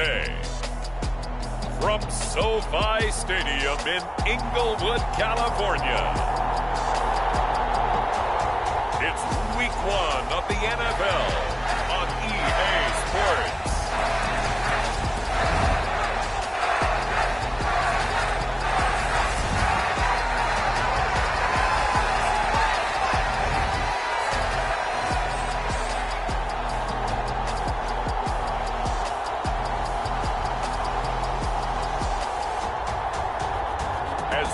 today. From SoFi Stadium in Inglewood, California, it's Week 1 of the NFL on EA Sports.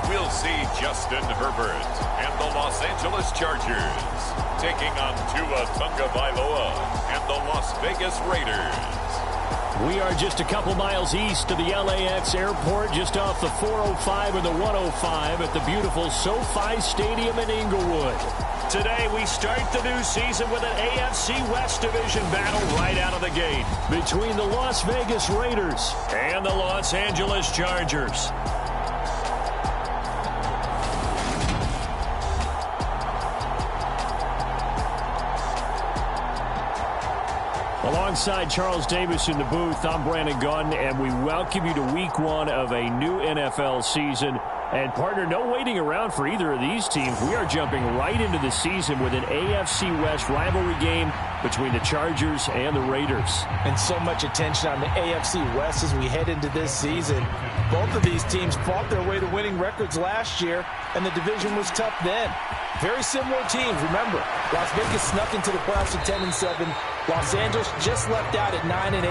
We'll see Justin Herbert and the Los Angeles Chargers taking on Tua Tagovailoa and the Las Vegas Raiders. We are just a couple miles east of the LAX airport, just off the 405 and the 105 at the beautiful SoFi Stadium in Inglewood. Today we start the new season with an AFC West Division battle right out of the gate between the Las Vegas Raiders and the Los Angeles Chargers. Alongside Charles Davis in the booth, I'm Brandon Gaudin, and we welcome you to Week 1 of a new NFL season. And, partner, no waiting around for either of these teams. We are jumping right into the season with an AFC West rivalry game between the Chargers and the Raiders. And so much attention on the AFC West as we head into this season. Both of these teams fought their way to winning records last year, and the division was tough then. Very similar teams. Remember, Las Vegas snuck into the playoffs at 10-7. Los Angeles just left out at 9-8,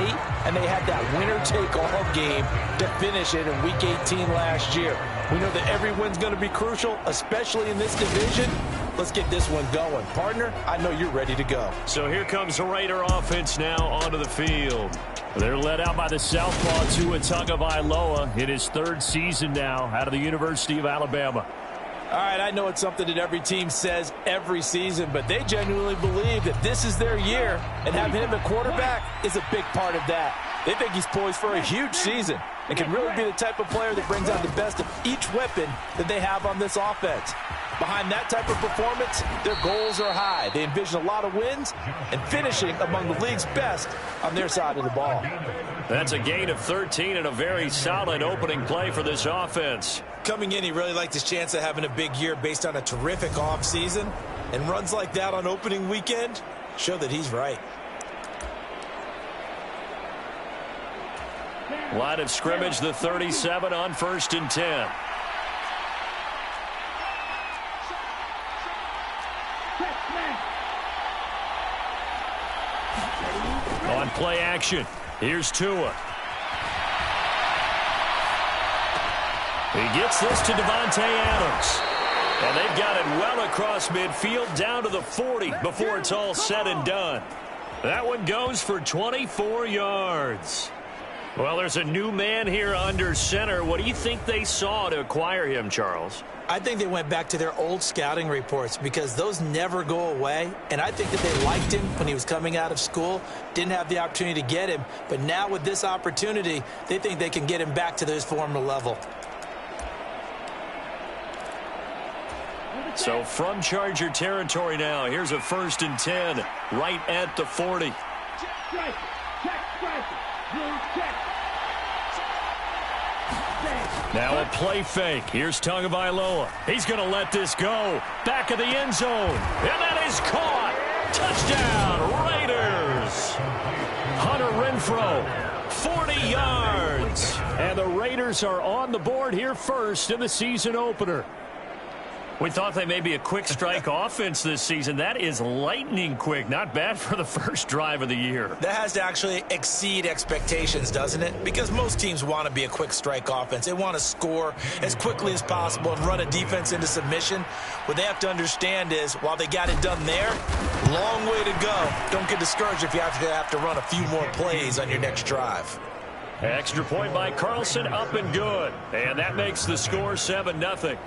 and they had that winner-take-all game to finish it in Week 18 last year. We know that every win's going to be crucial, especially in this division. Let's get this one going. Partner, I know you're ready to go. So here comes the Raider offense now onto the field. They're led out by the southpaw Tua Tagovailoa in his third season now out of the University of Alabama. All right, I know it's something that every team says every season, but they genuinely believe that this is their year, and having him at quarterback is a big part of that. They think he's poised for a huge season and can really be the type of player that brings out the best of each weapon that they have on this offense. Behind that type of performance, their goals are high. They envision a lot of wins and finishing among the league's best on their side of the ball. That's a gain of 13 and a very solid opening play for this offense. Coming in, he really liked his chance of having a big year based on a terrific offseason. And runs like that on opening weekend show that he's right. Line of scrimmage, the 37 on 1st and 10. On play action, here's Tua. He gets this to Davante Adams. And they've got it well across midfield down to the 40 before it's all said and done. That one goes for 24 yards. Well, there's a new man here under center. What do you think they saw to acquire him, Charles? I think they went back to their old scouting reports because those never go away. And I think that they liked him when he was coming out of school, didn't have the opportunity to get him. But now with this opportunity, they think they can get him back to his former level. So from Charger territory now, here's a 1st and 10 right at the 40. Now a play fake. Here's Tagovailoa. He's going to let this go. Back of the end zone. And that is caught. Touchdown, Raiders. Hunter Renfrow, 40 yards. And the Raiders are on the board here first in the season opener. We thought they may be a quick strike offense this season. That is lightning quick. Not bad for the first drive of the year. That has to actually exceed expectations, doesn't it? Because most teams want to be a quick strike offense. They want to score as quickly as possible and run a defense into submission. What they have to understand is, while they got it done there, long way to go. Don't get discouraged if you have to run a few more plays on your next drive. Extra point by Carlson, up and good. And that makes the score 7-0.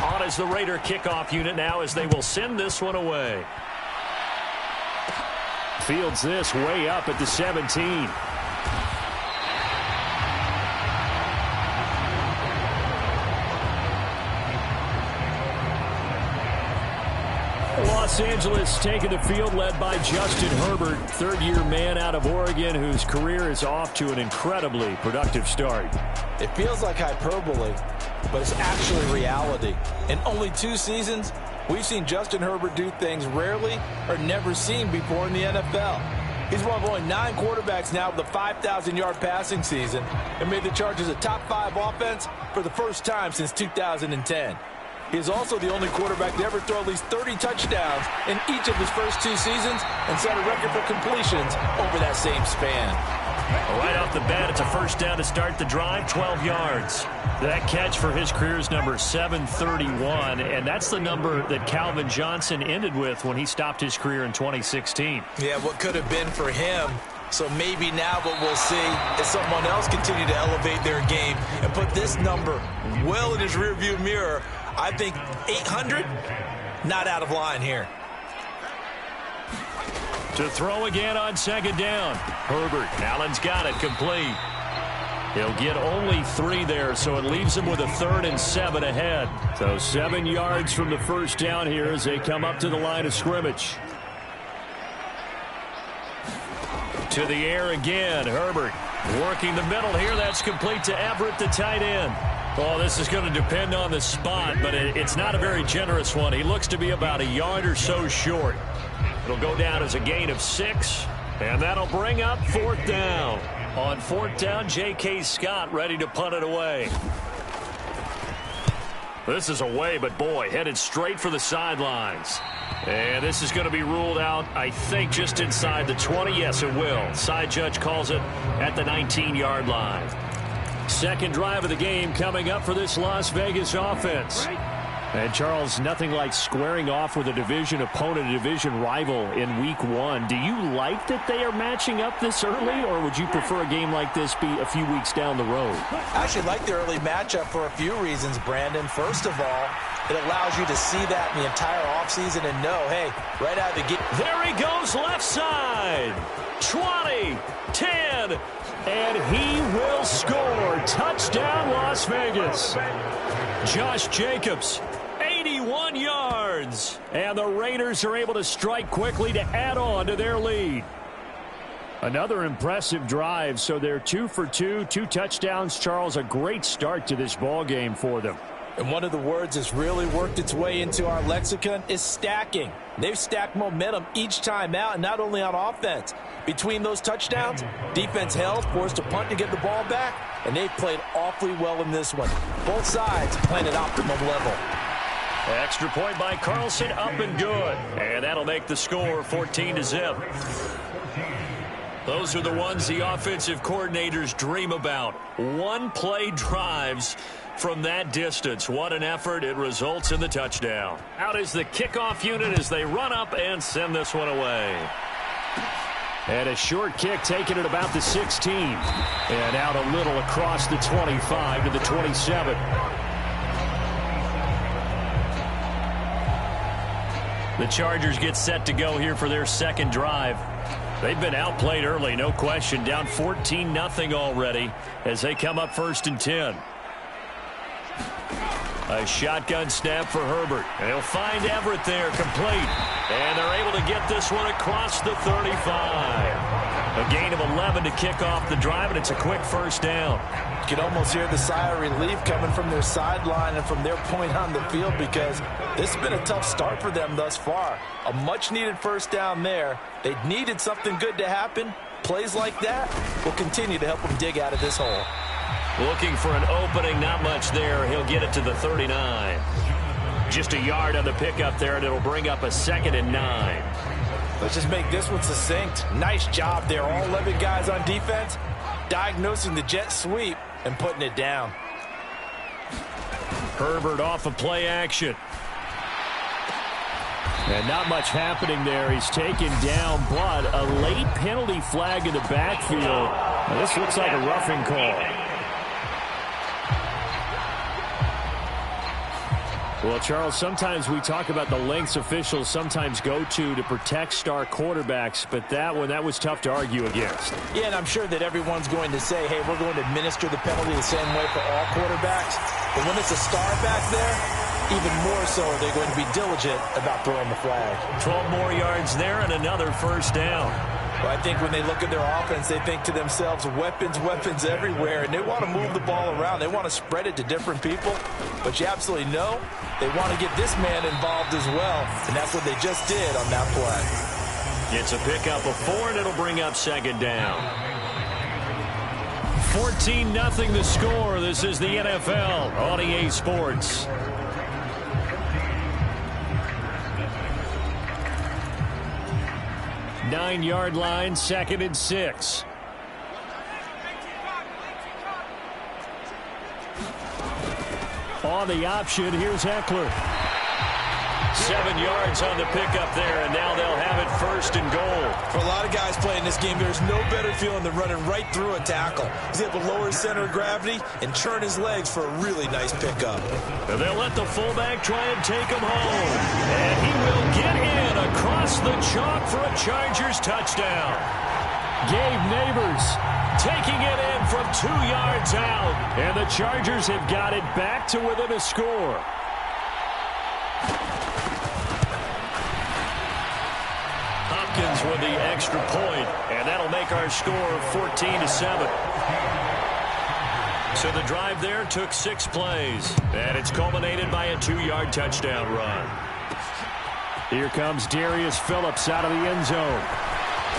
On as the Raider kickoff unit now as they will send this one away. Fields this way up at the 17. Los Angeles taking the field led by Justin Herbert, third-year man out of Oregon whose career is off to an incredibly productive start. It feels like hyperbole, but it's actually reality. In only 2 seasons, we've seen Justin Herbert do things rarely or never seen before in the NFL. He's one of only 9 quarterbacks now with a 5,000-yard passing season and made the Chargers a top 5 offense for the first time since 2010. He is also the only quarterback to ever throw at least 30 touchdowns in each of his first 2 seasons and set a record for completions over that same span. Right off the bat, it's a first down to start the drive, 12 yards. That catch for his career is number 731, and that's the number that Calvin Johnson ended with when he stopped his career in 2016. Yeah, what could have been for him. So maybe now what we'll see is someone else continue to elevate their game and put this number well in his rearview mirror. I think 800, not out of line here. To throw again on second down. Herbert, Allen's got it, complete. He'll get only 3 there, so it leaves him with a 3rd and 7 ahead. So 7 yards from the first down here as they come up to the line of scrimmage. To the air again, Herbert working the middle here. That's complete to Everett, the tight end. Oh, this is going to depend on the spot, but it's not a very generous one. He looks to be about a yard or so short. It'll go down as a gain of 6, and that'll bring up 4th down. On 4th down, J.K. Scott ready to punt it away. This is away, but boy, headed straight for the sidelines. And this is going to be ruled out, I think, just inside the 20. Yes, it will. Side judge calls it at the 19-yard line. Second drive of the game coming up for this Las Vegas offense. And, Charles, nothing like squaring off with a division opponent, a division rival in Week 1. Do you like that they are matching up this early, or would you prefer a game like this be a few weeks down the road? I actually like the early matchup for a few reasons, Brandon. First of all, it allows you to see that in the entire offseason and know, hey, right out of the gate. There he goes, left side. 20, 10, and he will score. Touchdown, Las Vegas. Josh Jacobs, 81 yards. And the Raiders are able to strike quickly to add on to their lead. Another impressive drive, so they're 2 for 2, 2 touchdowns. Charles, a great start to this ball game for them. And one of the words that's really worked its way into our lexicon is stacking. They've stacked momentum each time out, and not only on offense. Between those touchdowns, defense held, forced to punt to get the ball back, and they've played awfully well in this one. Both sides playing at optimum level. Extra point by Carlson, up and good. And that'll make the score 14-0. Those are the ones the offensive coordinators dream about. One-play drives from that distance. What an effort. It results in the touchdown. Out is the kickoff unit as they run up and send this one away. And a short kick taken at about the 16. And out a little across the 25 to the 27. The Chargers get set to go here for their second drive. They've been outplayed early, no question. Down 14-0 already as they come up 1st and 10. A shotgun snap for Herbert. And he'll find Everett there, complete. And they're able to get this one across the 35. A gain of 11 to kick off the drive, and it's a quick first down. You can almost hear the sigh of relief coming from their sideline and from their point on the field, because this has been a tough start for them thus far. A much-needed first down there. They needed something good to happen. Plays like that will continue to help them dig out of this hole. Looking for an opening, not much there. He'll get it to the 39. Just a yard on the pickup there, and it'll bring up a 2nd and 9. Let's just make this one succinct. Nice job there. All 11 guys on defense diagnosing the jet sweep and putting it down. Herbert off of play action. And not much happening there. He's taken down, but a late penalty flag in the backfield. Now, this looks like a roughing call. Well, Charles, sometimes we talk about the lengths officials sometimes go to protect star quarterbacks, but that was tough to argue against. Yeah, and I'm sure that everyone's going to say, hey, we're going to administer the penalty the same way for all quarterbacks. But when it's a star back there, even more so are they going to be diligent about throwing the flag. 12 more yards there and another first down. Well, I think when they look at their offense, they think to themselves, weapons, weapons everywhere, and they want to move the ball around. They want to spread it to different people, but you absolutely know they want to get this man involved as well, and that's what they just did on that play. It's a pickup of 4, and it'll bring up second down. 14-0 the score. This is the NFL on EA Sports. Nine-yard line, 2nd and 6. On the option, here's Eckler. 7 yards on the pickup there, and now they'll have it 1st and goal. For a lot of guys playing this game, there's no better feeling than running right through a tackle. He's able to lower his center of gravity and turn his legs for a really nice pickup. And they'll let the fullback try and take him home. And he will get in across the chalk for a Chargers touchdown. Gabe Neighbors taking it in from 2 yards out. And the Chargers have got it back to within a score. Hopkins with the extra point, and that'll make our score 14-7. So the drive there took 6 plays, and it's culminated by a 2-yard touchdown run. Here comes Darius Phillips out of the end zone.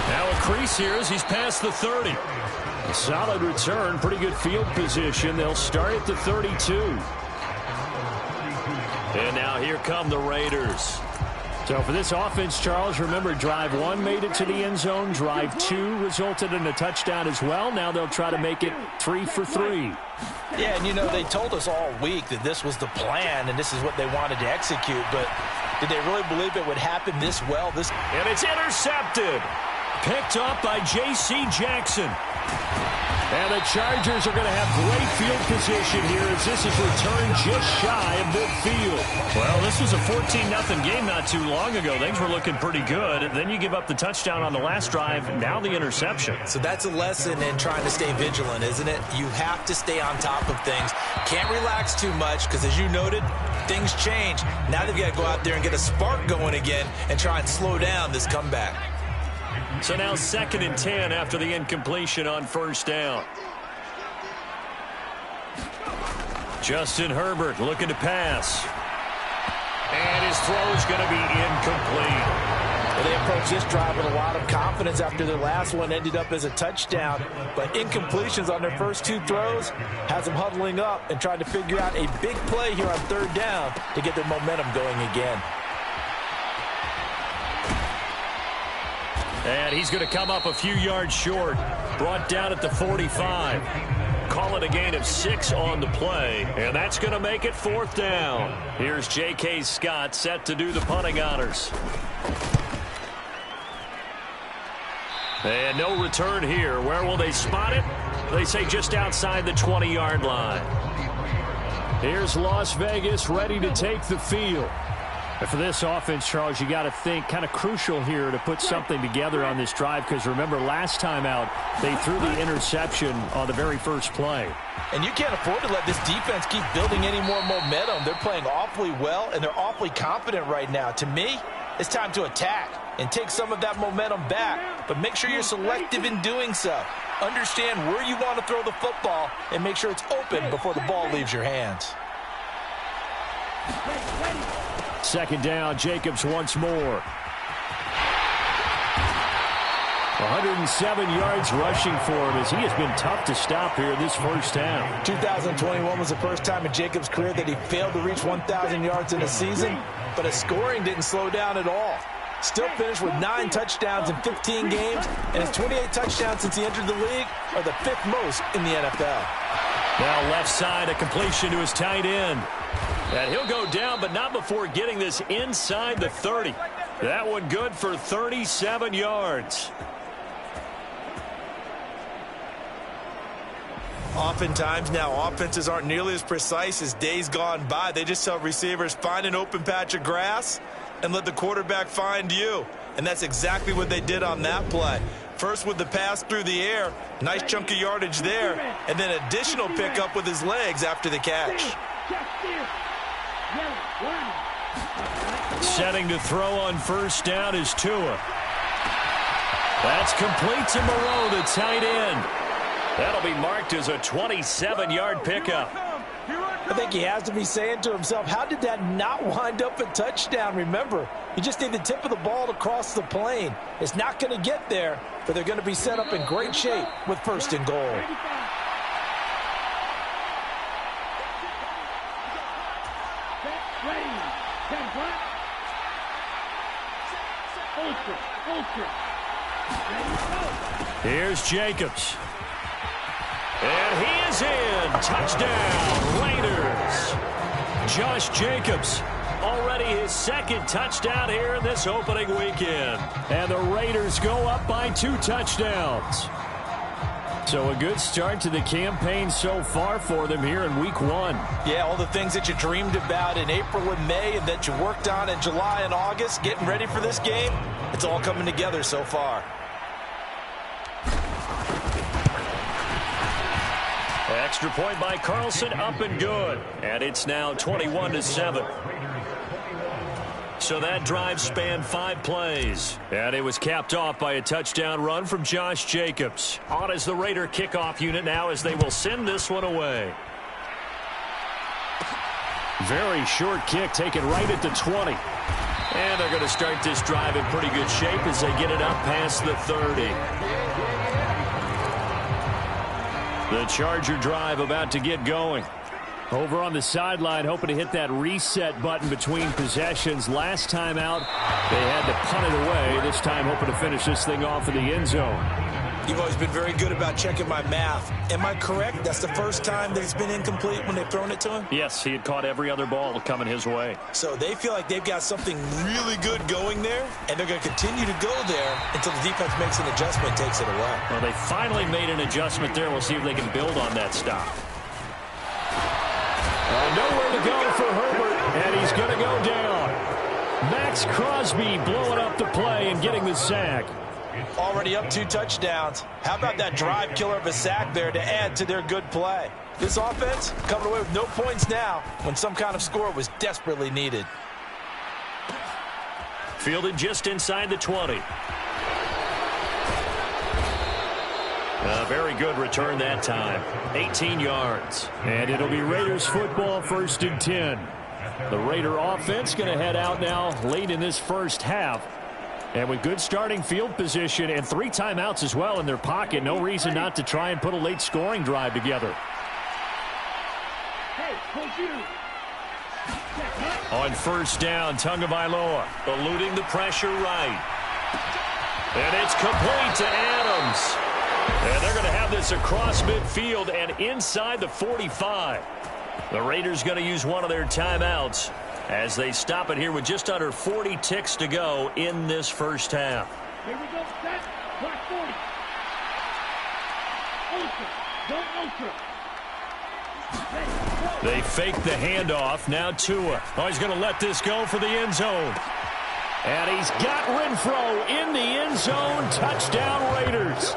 Now a crease here as he's past the 30. A solid return, pretty good field position. They'll start at the 32. And now here come the Raiders. So for this offense, Charles, remember, drive 1 made it to the end zone. Drive 2 resulted in a touchdown as well. Now they'll try to make it 3 for 3. Yeah, and you know, they told us all week that this was the plan and this is what they wanted to execute. But did they really believe it would happen this well? And it's intercepted. Picked up by J.C. Jackson. And the Chargers are going to have great field position here as this is returned just shy of midfield. Well, this was a 14-0 game not too long ago. Things were looking pretty good. Then you give up the touchdown on the last drive. Now the interception. So that's a lesson in trying to stay vigilant, isn't it? You have to stay on top of things. Can't relax too much because, as you noted, things change. Now they've got to go out there and get a spark going again and try and slow down this comeback. So now 2nd and 10 after the incompletion on 1st down. Justin Herbert looking to pass. And his throw is going to be incomplete. Well, they approached this drive with a lot of confidence after their last one ended up as a touchdown. But incompletions on their first 2 throws has them huddling up and trying to figure out a big play here on 3rd down to get their momentum going again. And he's going to come up a few yards short. Brought down at the 45. Call it a gain of 6 on the play. And that's going to make it 4th down. Here's J.K. Scott set to do the punting honors. And no return here. Where will they spot it? They say just outside the 20-yard line. Here's Las Vegas ready to take the field. And for this offense, Charles, you got to think kind of crucial here to put something together on this drive because remember last time out they threw the interception on the very first play. And you can't afford to let this defense keep building any more momentum. They're playing awfully well and they're awfully confident right now. To me, it's time to attack and take some of that momentum back, but make sure you're selective in doing so. Understand where you want to throw the football and make sure it's open before the ball leaves your hands. 2nd down, Jacobs once more. 107 yards rushing for him as he has been tough to stop here this first down. 2021 was the first time in Jacobs' career that he failed to reach 1,000 yards in a season, but his scoring didn't slow down at all. Still finished with 9 touchdowns in 15 games, and his 28 touchdowns since he entered the league are the 5th most in the NFL. Now left side, a completion to his tight end. And he'll go down, but not before getting this inside the 30. That one good for 37 yards. Oftentimes now, offenses aren't nearly as precise as days gone by. They just tell receivers, find an open patch of grass and let the quarterback find you. And that's exactly what they did on that play. First with the pass through the air, nice chunk of yardage there, and then additional pickup with his legs after the catch. Setting to throw on first down is Tua. That's complete to Moreau, the tight end. That'll be marked as a 27-yard pickup. I think he has to be saying to himself, how did that not wind up a touchdown? Remember, you just need the tip of the ball to cross the plane. It's not going to get there, but they're going to be set up in great shape with first and goal. Here's Jacobs. And he is in. Touchdown, Raiders. Josh Jacobs, already his second touchdown here in this opening weekend. And the Raiders go up by 2 touchdowns. So a good start to the campaign so far for them here in week 1. Yeah, all the things that you dreamed about in April and May and that you worked on in July and August, getting ready for this game, it's all coming together so far. Extra point by Carlson, up and good. And it's now 21-7. So that drive spanned 5 plays. And it was capped off by a touchdown run from Josh Jacobs. On as the Raider kickoff unit now as they will send this one away. Very short kick taken right at the 20. And they're going to start this drive in pretty good shape as they get it up past the 30. The Charger drive about to get going. Over on the sideline, hoping to hit that reset button between possessions. Last time out, they had to punt it away. This time, hoping to finish this thing off in the end zone. You've always been very good about checking my math. Am I correct? That's the first time that it's been incomplete when they've thrown it to him? Yes, he had caught every other ball coming his way. So they feel like they've got something really good going there, and they're going to continue to go there until the defense makes an adjustment and takes it away. Well, they finally made an adjustment there. We'll see if they can build on that stop. Nowhere to go for Herbert, and he's going to go down. Max Crosby blowing up the play and getting the sack. Already up 2 touchdowns. How about that drive killer of a sack there to add to their good play? This offense coming away with no points now when some kind of score was desperately needed. Fielded just inside the 20. A very good return that time. 18 yards. And it'll be Raiders football, 1st and 10. The Raider offense going to head out now late in this first half. And with good starting field position and 3 timeouts as well in their pocket, no reason not to try and put a late scoring drive together. On first down, Tagovailoa eluding the pressure right. And it's complete to Adams. And they're going to have this across midfield and inside the 45. The Raiders going to use one of their timeouts as they stop it here with just under 40 ticks to go in this first half. Here we go, set, clock 40. Ultra, They fake the handoff. Now Tua. Oh, he's going to let this go for the end zone. And he's got Renfrow in the end zone. Touchdown, Raiders.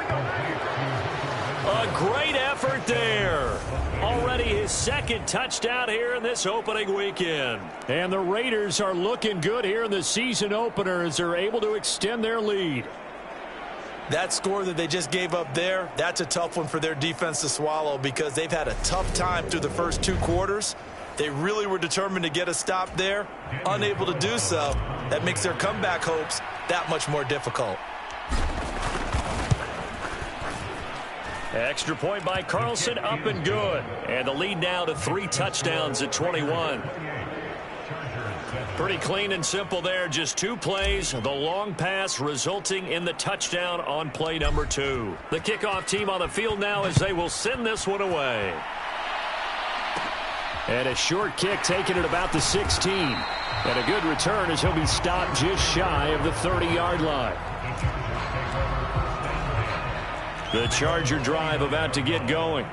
A great effort there. Already his second touchdown here in this opening weekend. And the Raiders are looking good here in the season opener as they're able to extend their lead. That score that they just gave up there, that's a tough one for their defense to swallow because they've had a tough time through the first 2 quarters. They really were determined to get a stop there. Unable to do so, that makes their comeback hopes that much more difficult. Extra point by Carlson, up and good. And the lead now to 3 touchdowns at 21. Pretty clean and simple there. Just 2 plays. The long pass resulting in the touchdown on play number 2. The kickoff team on the field now as they will send this one away. And a short kick taken at about the 16. And a good return as he'll be stopped just shy of the 30-yard line. The Charger drive about to get going.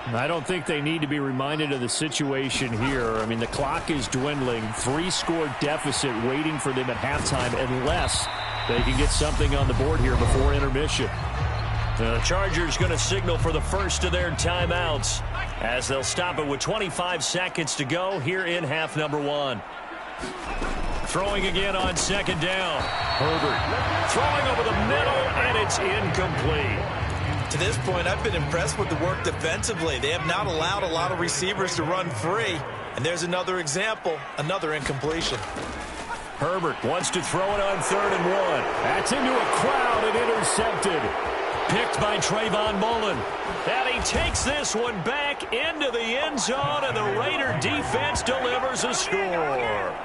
I don't think they need to be reminded of the situation here. I mean, the clock is dwindling. 3-score deficit waiting for them at halftime unless they can get something on the board here before intermission. The Chargers going to signal for the first of their timeouts as they'll stop it with 25 seconds to go here in half number 1. Throwing again on second down. Herbert throwing over the middle, and it's incomplete. To this point, I've been impressed with the work defensively. They have not allowed a lot of receivers to run free. And there's another example, another incompletion. Herbert wants to throw it on 3rd and 1. That's into a crowd and intercepted. Picked by Trayvon Mullen. And he takes this one back into the end zone, and the Raider defense delivers a score.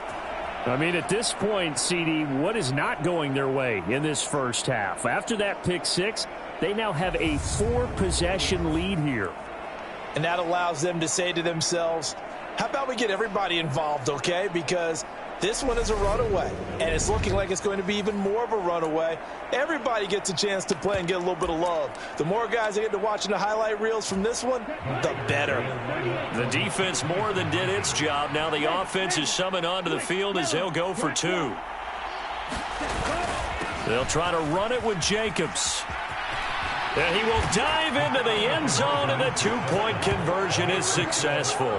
I mean, at this point, CD, what is not going their way in this first half? After that pick six, they now have a 4-possession lead here. And that allows them to say to themselves, how about we get everybody involved, okay? Because this one is a runaway, and it's looking like it's going to be even more of a runaway. Everybody gets a chance to play and get a little bit of love. The more guys that get to watching the highlight reels from this one, the better. The defense more than did its job. Now the offense is summoned onto the field as they'll go for 2. They'll try to run it with Jacobs. And he will dive into the end zone, and the 2-point conversion is successful.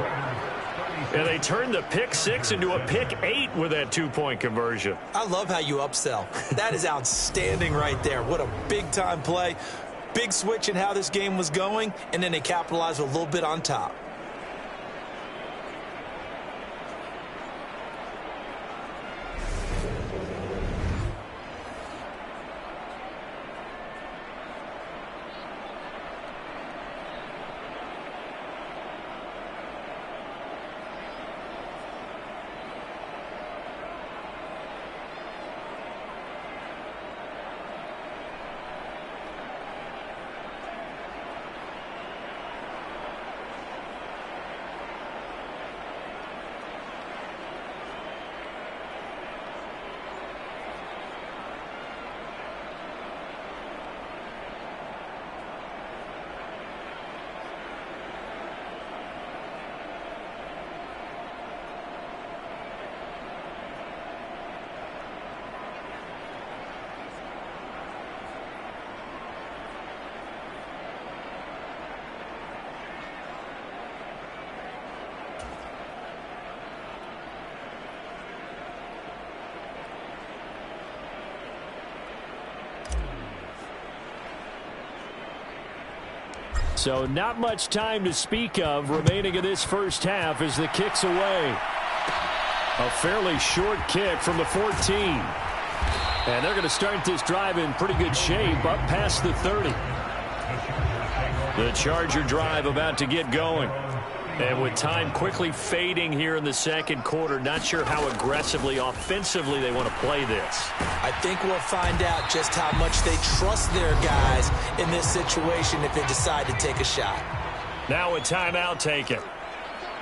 And they turned the pick 6 into a pick 8 with that 2-point conversion. I love how you upsell. That is outstanding right there. What a big-time play. Big switch in how this game was going, and then they capitalized a little bit on top. So not much time to speak of remaining in this first half as the kick's away. A fairly short kick from the 14. And they're going to start this drive in pretty good shape up past the 30. The Charger drive about to get going. And with time quickly fading here in the second quarter, not sure how aggressively, offensively they want to play this. I think we'll find out just how much they trust their guys in this situation if they decide to take a shot. Now a timeout taken.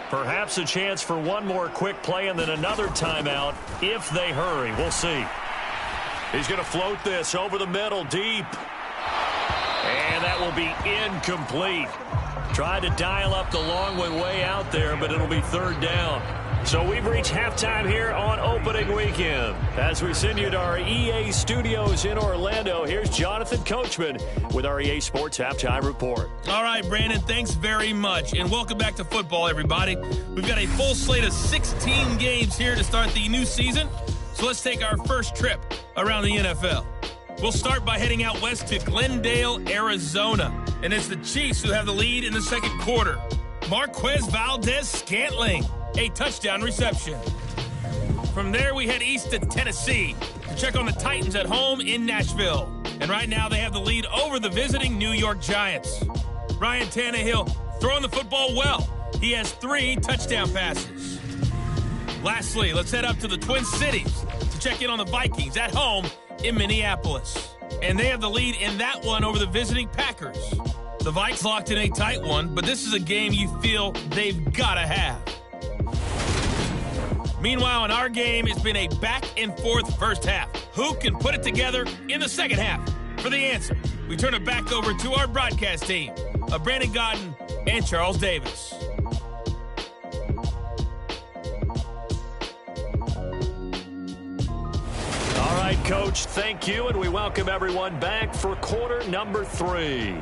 Perhaps a chance for one more quick play and then another timeout if they hurry. We'll see. He's going to float this over the middle deep. And that will be incomplete. Tried to dial up the long one way out there, but it'll be 3rd down. So we've reached halftime here on opening weekend. As we send you to our EA studios in Orlando, here's Jonathan Coachman with our EA Sports Halftime Report. All right, Brandon, thanks very much. And welcome back to football, everybody. We've got a full slate of 16 games here to start the new season. So let's take our first trip around the NFL. We'll start by heading out west to Glendale, Arizona. And it's the Chiefs who have the lead in the second quarter. Marquez Valdez-Scantling, a touchdown reception. From there, we head east to Tennessee to check on the Titans at home in Nashville. And right now, they have the lead over the visiting New York Giants. Ryan Tannehill throwing the football well. He has 3 touchdown passes. Lastly, let's head up to the Twin Cities to check in on the Vikings at home in Minneapolis. And they have the lead in that one over the visiting Packers. The Vikes locked in a tight one, but this is a game you feel they've got to have. Meanwhile, in our game, it's been a back-and-forth first half. Who can put it together in the second half? For the answer, we turn it back over to our broadcast team of Brandon Gaudin and Charles Davis. All right, Coach, thank you, and we welcome everyone back for quarter number 3.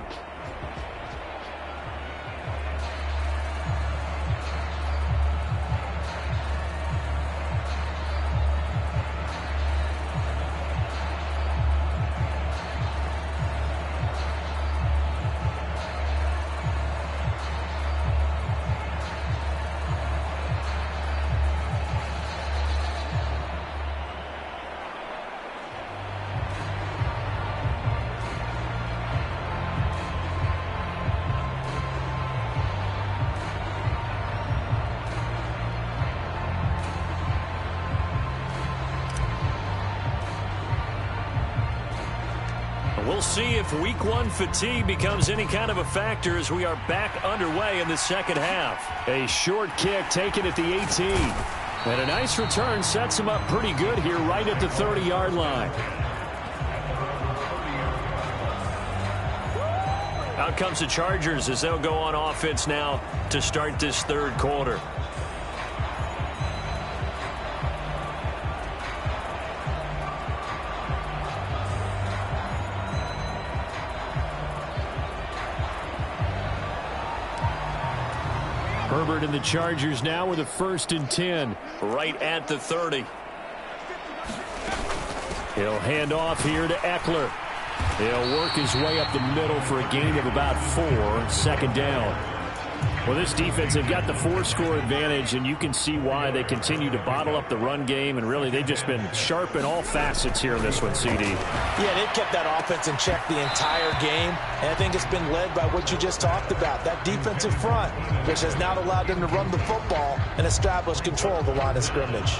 see if week one fatigue becomes any kind of a factor as we are back underway in the second half. A short kick taken at the 18. And a nice return sets him up pretty good here right at the 30-yard line. Out comes the Chargers as they'll go on offense now to start this third quarter. Herbert and the Chargers now with a 1st and 10. Right at the 30. He'll hand off here to Eckler. He'll work his way up the middle for a gain of about 4. 2nd down. Well, this defense, they've got the 4-score advantage, and you can see why they continue to bottle up the run game, and really they've just been sharp in all facets here in this one, CD. Yeah, they've kept that offense in check the entire game, and I think it's been led by what you just talked about, that defensive front, which has now allowed them to run the football and establish control of the line of scrimmage.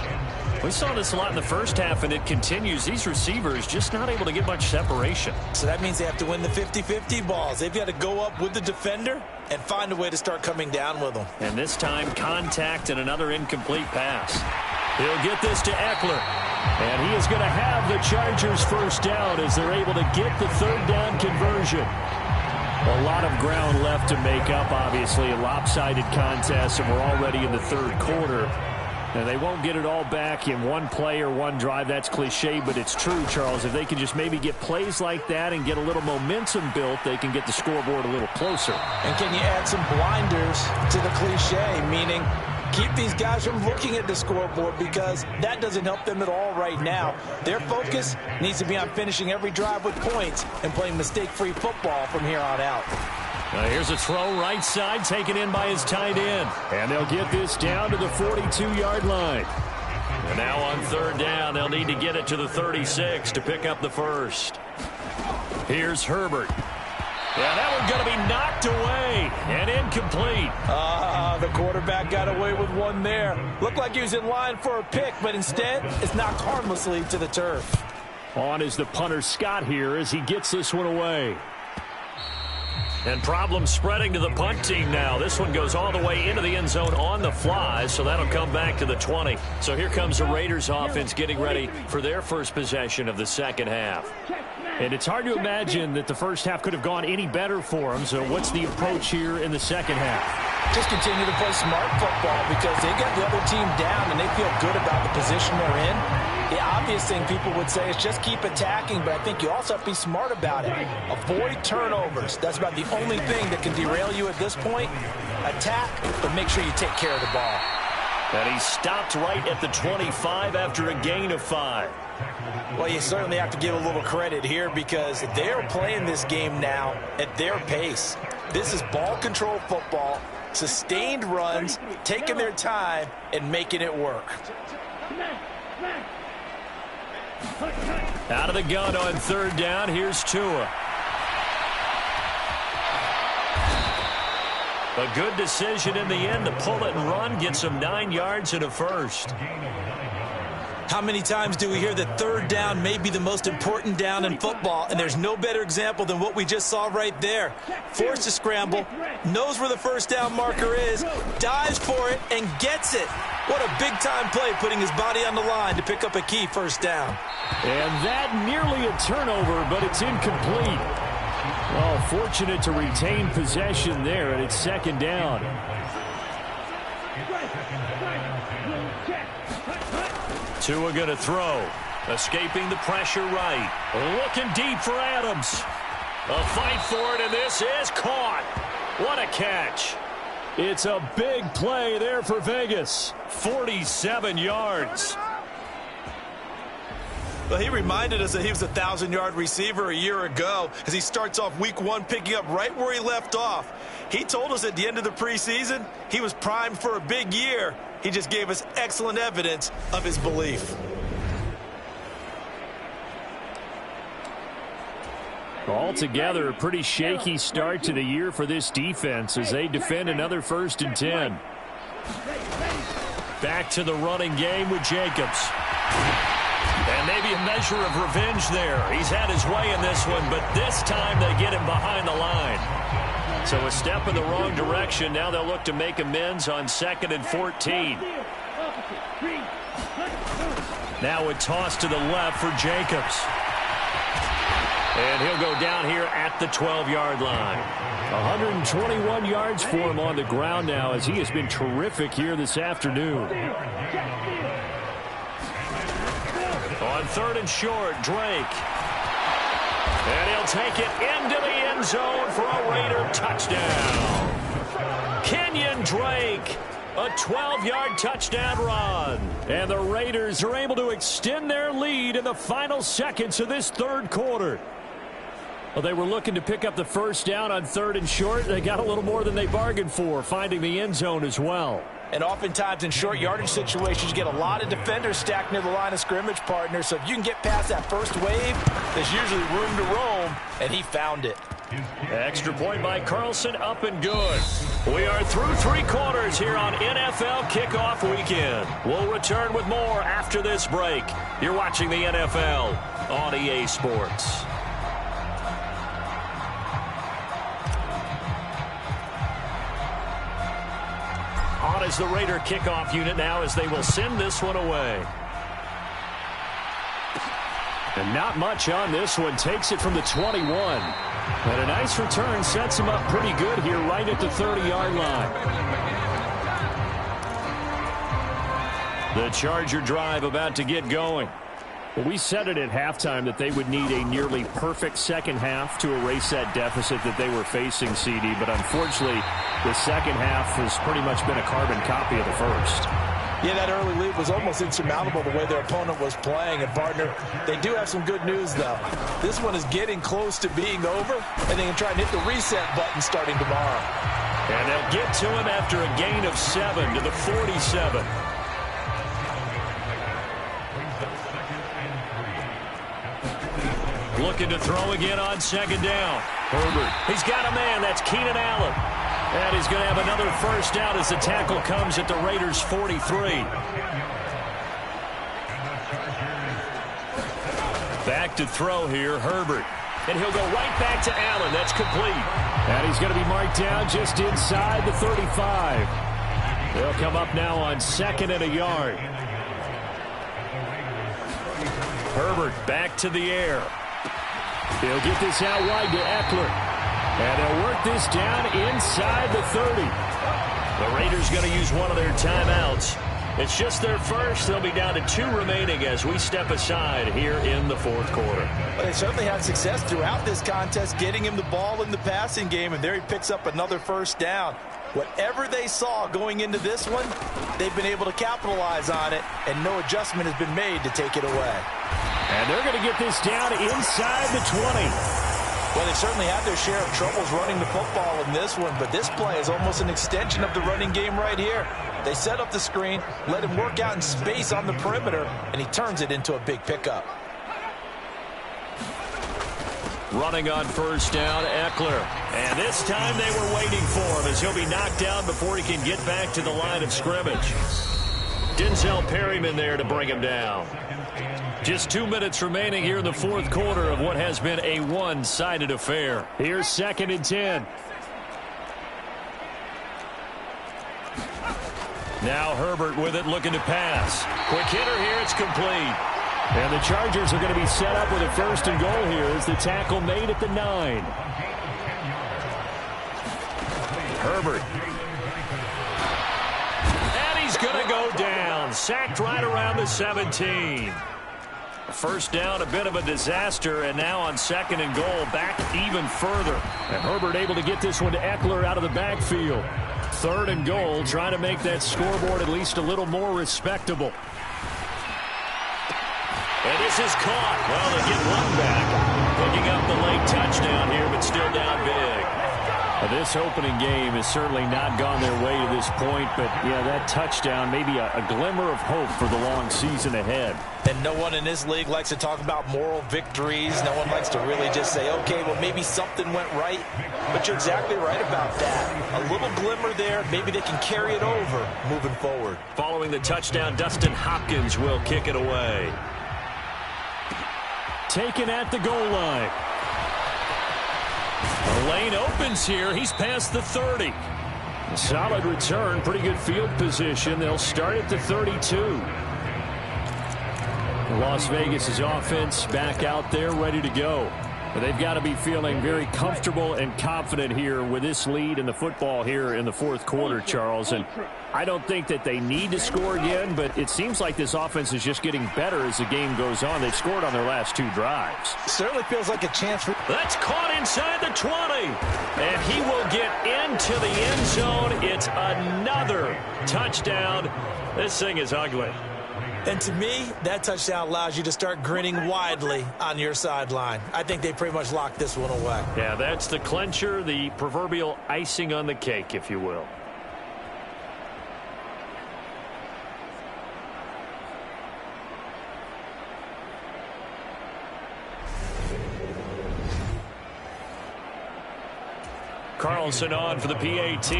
We saw this a lot in the first half, and it continues. These receivers just not able to get much separation. So that means they have to win the 50-50 balls. They've got to go up with the defender and find a way to start coming down with them. And this time, contact and another incomplete pass. He'll get this to Eckler. And he is going to have the Chargers 1st down as they're able to get the 3rd down conversion. A lot of ground left to make up, obviously. A lopsided contest, and we're already in the 3rd quarter. And they won't get it all back in one play or one drive. That's cliche, but it's true, Charles. If they can just maybe get plays like that and get a little momentum built, they can get the scoreboard a little closer. And can you add some blinders to the cliche, meaning keep these guys from looking at the scoreboard, because that doesn't help them at all right now. Their focus needs to be on finishing every drive with points and playing mistake-free football from here on out. Here's a throw right side taken in by his tight end. And they'll get this down to the 42-yard line. And now on 3rd down, they'll need to get it to the 36 to pick up the 1st. Here's Herbert. Yeah, that one's going to be knocked away and incomplete. The quarterback got away with one there. Looked like he was in line for a pick, but instead it's knocked harmlessly to the turf. On is the punter Scott here as he gets this one away. And problems spreading to the punt team now. This one goes all the way into the end zone on the fly, so that'll come back to the 20. So here comes the Raiders offense getting ready for their first possession of the second half. And it's hard to imagine that the first half could have gone any better for them. So what's the approach here in the second half? Just continue to play smart football because they got the other team down and they feel good about the position they're in. The obvious thing people would say is just keep attacking, but I think you also have to be smart about it. Avoid turnovers. That's about the only thing that can derail you at this point. Attack, but make sure you take care of the ball. And he stopped right at the 25 after a gain of 5. Well, you certainly have to give a little credit here because they're playing this game now at their pace. This is ball control football, sustained runs, taking their time, and making it work. Out of the gun on 3rd down, here's Tua. A good decision in the end to pull it and run, get some 9 yards and a 1st. How many times do we hear that 3rd down may be the most important down in football, and there's no better example than what we just saw right there. Forced to scramble, knows where the 1st down marker is, dives for it, and gets it. What a big-time play, putting his body on the line to pick up a key 1st down. And that nearly a turnover, but it's incomplete. Well, fortunate to retain possession there, and it's 2nd down. Tua going to throw. Escaping the pressure right. Looking deep for Adams. A fight for it, and this is caught. What a catch. It's a big play there for Vegas. 47 yards. Well, he reminded us that he was a 1,000-yard receiver a year ago as he starts off week 1 picking up right where he left off. He told us at the end of the preseason he was primed for a big year. He just gave us excellent evidence of his belief. Altogether, a pretty shaky start to the year for this defense as they defend another 1st and 10. Back to the running game with Jacobs. And maybe a measure of revenge there. He's had his way in this one, but this time they get him behind the line. So a step in the wrong direction. Now they'll look to make amends on 2nd and 14. Now a toss to the left for Jacobs. And he'll go down here at the 12-yard line. 121 yards for him on the ground now, as he has been terrific here this afternoon. On 3rd and short, Drake. And he'll take it into the end zone for a Raider touchdown. Kenyon Drake, a 12-yard touchdown run. And the Raiders are able to extend their lead in the final seconds of this third quarter. Well, they were looking to pick up the first down on 3rd and short. They got a little more than they bargained for, finding the end zone as well. And oftentimes in short yardage situations, you get a lot of defenders stacked near the line of scrimmage, partner. So if you can get past that first wave, there's usually room to roam, and he found it. Extra point by Carlson, up and good. We are through 3 quarters here on NFL Kickoff Weekend. We'll return with more after this break. You're watching the NFL on EA Sports. On is the Raider kickoff unit now as they will send this one away. And not much on this one. Takes it from the 21. And a nice return sets him up pretty good here right at the 30-yard line. The Charger drive about to get going. Well, we said it at halftime that they would need a nearly perfect second half to erase that deficit that they were facing, CD. But unfortunately, the second half has pretty much been a carbon copy of the first. Yeah, that early lead was almost insurmountable the way their opponent was playing. And, partner, they do have some good news, though. This one is getting close to being over, and they can try and hit the reset button starting tomorrow. And they'll get to him after a gain of 7 to the 47. Looking to throw again on 2nd down. Herbert. He's got a man. That's Keenan Allen. And he's going to have another first down as the tackle comes at the Raiders' 43. Back to throw here, Herbert. And he'll go right back to Allen. That's complete. And he's going to be marked down just inside the 35. They'll come up now on 2nd and a yard. Herbert back to the air. He'll get this out wide to Eckler. And they'll work this down inside the 30. The Raiders going to use one of their timeouts. It's just their first. They'll be down to 2 remaining as we step aside here in the 4th quarter. Well, they certainly had success throughout this contest, getting him the ball in the passing game, and there he picks up another first down. Whatever they saw going into this one, they've been able to capitalize on it, and no adjustment has been made to take it away. And they're going to get this down inside the 20. Well, they certainly had their share of troubles running the football in this one, but this play is almost an extension of the running game right here. They set up the screen, let him work out in space on the perimeter, and he turns it into a big pickup. Running on first down, Eckler. And this time they were waiting for him as he'll be knocked down before he can get back to the line of scrimmage. Denzel Perryman there to bring him down. Just 2 minutes remaining here in the 4th quarter of what has been a one-sided affair. Here's 2nd and 10. Now Herbert with it, looking to pass. Quick hitter here, it's complete. And the Chargers are going to be set up with a 1st and goal here as the tackle made at the 9. Herbert. And he's going to go down. Sacked right around the 17. First down, a bit of a disaster, and now on 2nd and goal, back even further. And Herbert able to get this one to Eckler out of the backfield. 3rd and goal, trying to make that scoreboard at least a little more respectable. And this is caught. Well, they get one back. Picking up the late touchdown here, but still down big. This opening game has certainly not gone their way to this point, but, yeah, that touchdown, maybe a glimmer of hope for the long season ahead. And no one in this league likes to talk about moral victories. No one likes to really just say, okay, well, maybe something went right. But you're exactly right about that. A little glimmer there. Maybe they can carry it over moving forward. Following the touchdown, Dustin Hopkins will kick it away. taken at the goal line. The lane opens here. He's past the 30. Solid return, pretty good field position. They'll start at the 32. Las Vegas' offense back out there ready to go. But they've got to be feeling very comfortable and confident here with this lead in the football here in the fourth quarter, Charles. And I don't think that they need to score again, but it seems like this offense is just getting better as the game goes on. They've scored on their last 2 drives. Certainly feels like a chance for... That's caught inside the 20. And he will get into the end zone. It's another touchdown. This thing is ugly. And to me, that touchdown allows you to start grinning widely on your sideline. I think they pretty much locked this one away. Yeah, that's the clincher, the proverbial icing on the cake, if you will. Carlson on for the PAT.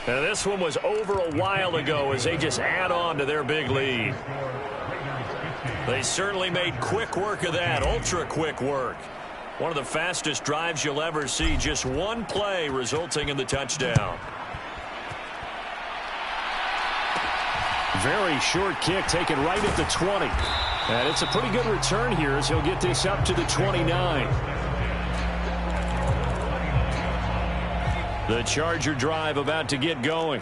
And this one was over a while ago as they just add on to their big lead. They certainly made quick work of that, ultra quick work. One of the fastest drives you'll ever see, just one play resulting in the touchdown. Very short kick taken right at the 20. And it's a pretty good return here as he'll get this up to the 29. The Charger drive about to get going.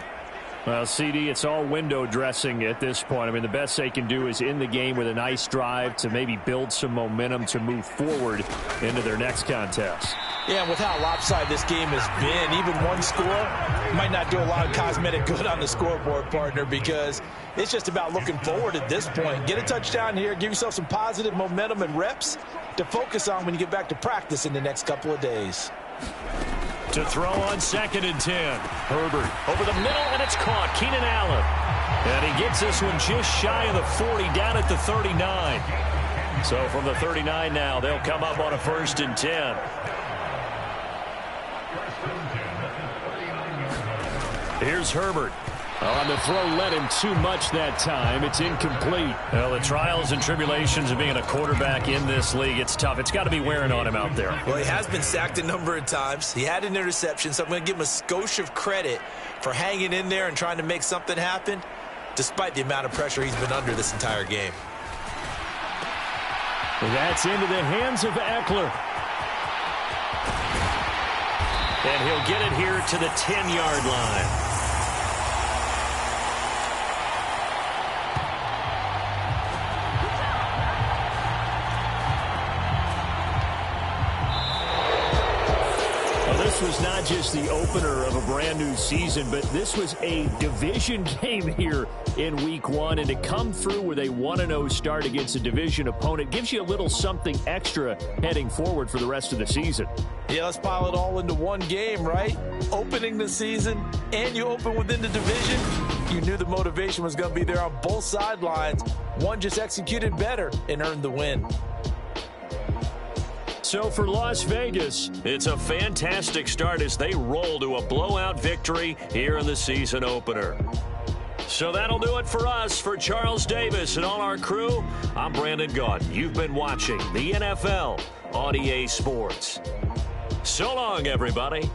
Well, CD, it's all window dressing at this point. I mean, the best they can do is in the game with a nice drive to maybe build some momentum to move forward into their next contest. Yeah, and with how lopsided this game has been, even one score might not do a lot of cosmetic good on the scoreboard, partner, because it's just about looking forward at this point. Get a touchdown here, give yourself some positive momentum and reps to focus on when you get back to practice in the next couple of days. To throw on 2nd and 10. Herbert over the middle, and it's caught. Keenan Allen. And he gets this one just shy of the 40, down at the 39. So from the 39 now, they'll come up on a 1st and 10. Here's Herbert. On the throw, led him too much that time. It's incomplete. Well, the trials and tribulations of being a quarterback in this league, it's tough. It's got to be wearing on him out there. Well, he has been sacked a number of times. He had an interception, so I'm going to give him a skosh of credit for hanging in there and trying to make something happen, despite the amount of pressure he's been under this entire game. That's into the hands of Eckler. And he'll get it here to the 10-yard line. This was not just the opener of a brand new season, but this was a division game here in week 1. And to come through with a 1-0 start against a division opponent gives you a little something extra heading forward for the rest of the season. Yeah, let's pile it all into one game, right? Opening the season, and you open within the division. You knew the motivation was going to be there on both sidelines. One just executed better and earned the win. So for Las Vegas, it's a fantastic start as they roll to a blowout victory here in the season opener. So that'll do it for us. For Charles Davis and all our crew, I'm Brandon Gaudin. You've been watching the NFL on EA Sports. So long, everybody.